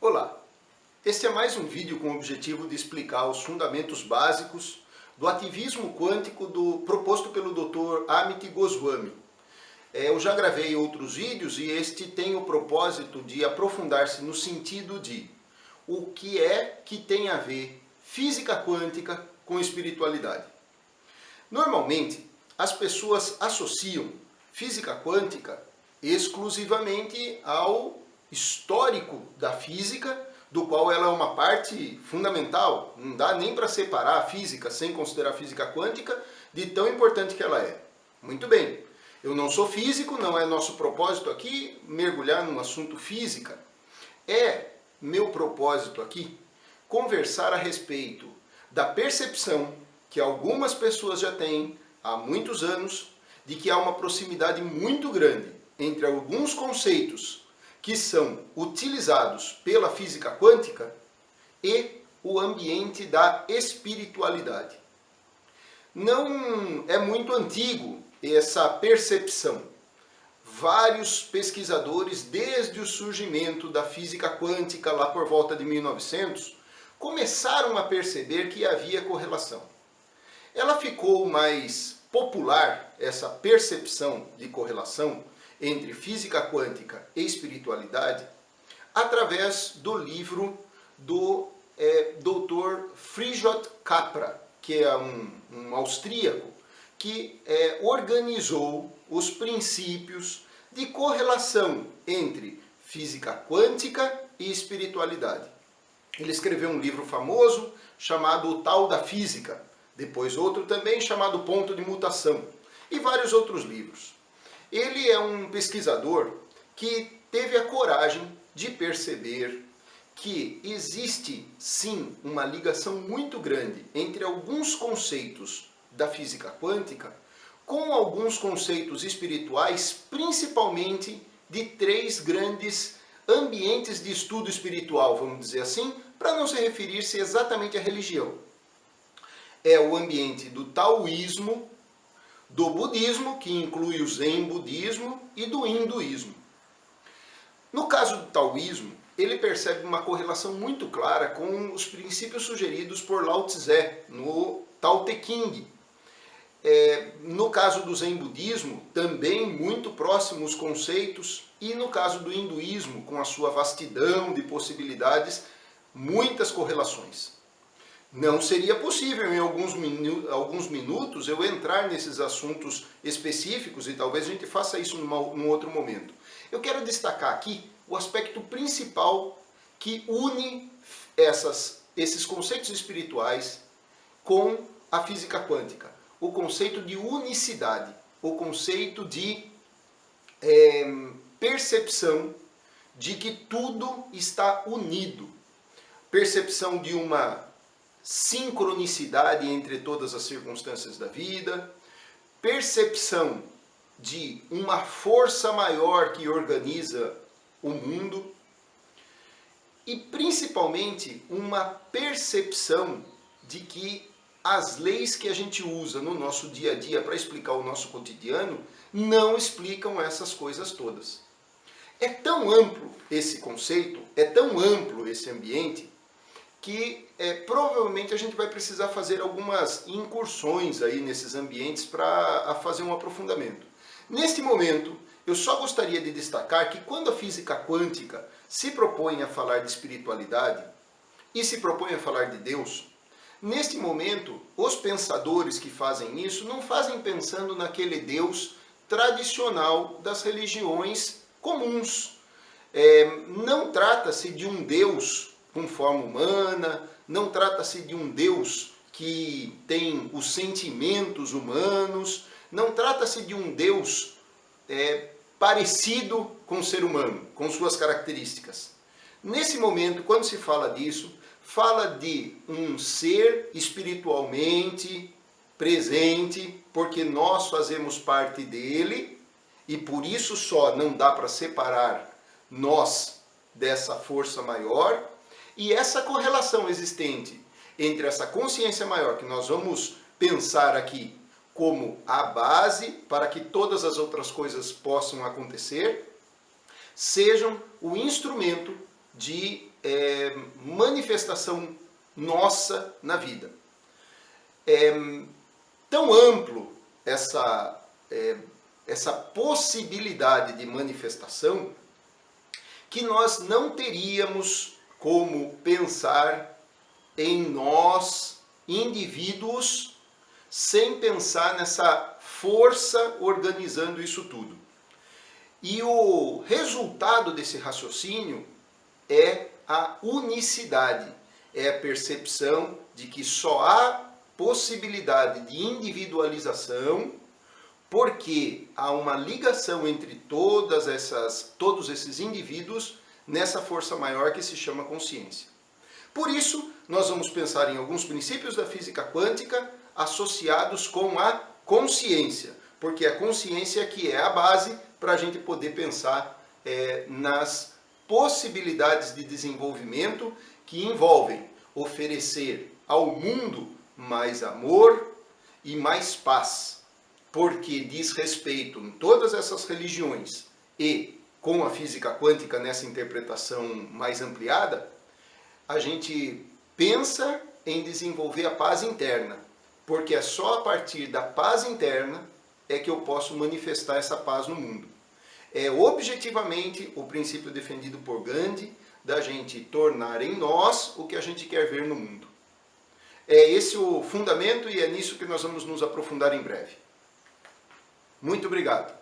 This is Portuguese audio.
Olá, este é mais um vídeo com o objetivo de explicar os fundamentos básicos do ativismo quântico proposto pelo Dr. Amit Goswami. Eu já gravei outros vídeos e este tem o propósito de aprofundar-se no sentido de o que é que tem a ver física quântica com espiritualidade. Normalmente, as pessoas associam física quântica exclusivamente ao histórico da física, do qual ela é uma parte fundamental. Não dá nem para separar a física sem considerar a física quântica de tão importante que ela é. Muito bem, eu não sou físico, não é nosso propósito aqui mergulhar no assunto física. É meu propósito aqui conversar a respeito da percepção que algumas pessoas já têm há muitos anos de que há uma proximidade muito grande entre alguns conceitos que são utilizados pela física quântica e o ambiente da espiritualidade. Não é muito antigo essa percepção. Vários pesquisadores, desde o surgimento da física quântica, lá por volta de 1900, começaram a perceber que havia correlação. Ela ficou mais popular, essa percepção de correlação entre física quântica e espiritualidade, através do livro do Dr. Frijot Capra, que é um austríaco, que organizou os princípios de correlação entre física quântica e espiritualidade. Ele escreveu um livro famoso chamado O Tal da Física, depois outro também chamado Ponto de Mutação, e vários outros livros. Ele é um pesquisador que teve a coragem de perceber que existe sim uma ligação muito grande entre alguns conceitos da física quântica com alguns conceitos espirituais, principalmente de três grandes ambientes de estudo espiritual, vamos dizer assim, para não se referir-se exatamente à religião. É o ambiente do taoísmo, do budismo, que inclui o Zen budismo, e do hinduísmo. No caso do taoísmo, ele percebe uma correlação muito clara com os princípios sugeridos por Lao Tse no Tao Te Ching. No caso do Zen budismo, também muito próximos conceitos, e no caso do hinduísmo, com a sua vastidão de possibilidades, muitas correlações. Não seria possível em alguns minutos eu entrar nesses assuntos específicos e talvez a gente faça isso num outro momento. Eu quero destacar aqui o aspecto principal que une esses conceitos espirituais com a física quântica. O conceito de unicidade, o conceito de percepção de que tudo está unido. Percepção de uma sincronicidade entre todas as circunstâncias da vida, percepção de uma força maior que organiza o mundo e principalmente uma percepção de que as leis que a gente usa no nosso dia a dia para explicar o nosso cotidiano não explicam essas coisas todas. É tão amplo esse conceito, é tão amplo esse ambiente, que provavelmente a gente vai precisar fazer algumas incursões aí nesses ambientes para fazer um aprofundamento. Neste momento, eu só gostaria de destacar que quando a física quântica se propõe a falar de espiritualidade e se propõe a falar de Deus, neste momento, os pensadores que fazem isso não fazem pensando naquele Deus tradicional das religiões comuns. Não trata-se de um Deus com forma humana, não trata-se de um Deus que tem os sentimentos humanos, não trata-se de um Deus parecido com o ser humano, com suas características. Nesse momento, quando se fala disso, fala de um ser espiritualmente presente, porque nós fazemos parte dele, e por isso só não dá para separar nós dessa força maior. E essa correlação existente entre essa consciência maior, que nós vamos pensar aqui como a base para que todas as outras coisas possam acontecer, sejam o instrumento de manifestação nossa na vida. É tão amplo essa possibilidade de manifestação que nós não teríamos como pensar em nós, indivíduos, sem pensar nessa força organizando isso tudo. E o resultado desse raciocínio é a unicidade, é a percepção de que só há possibilidade de individualização porque há uma ligação entre todos esses indivíduos nessa força maior que se chama consciência. Por isso, nós vamos pensar em alguns princípios da física quântica associados com a consciência, porque a consciência que é a base para a gente poder pensar nas possibilidades de desenvolvimento que envolvem oferecer ao mundo mais amor e mais paz, porque diz respeito em todas essas religiões e com a física quântica nessa interpretação mais ampliada, a gente pensa em desenvolver a paz interna, porque é só a partir da paz interna é que eu posso manifestar essa paz no mundo. É objetivamente o princípio defendido por Gandhi da gente tornar em nós o que a gente quer ver no mundo. É esse o fundamento e é nisso que nós vamos nos aprofundar em breve. Muito obrigado.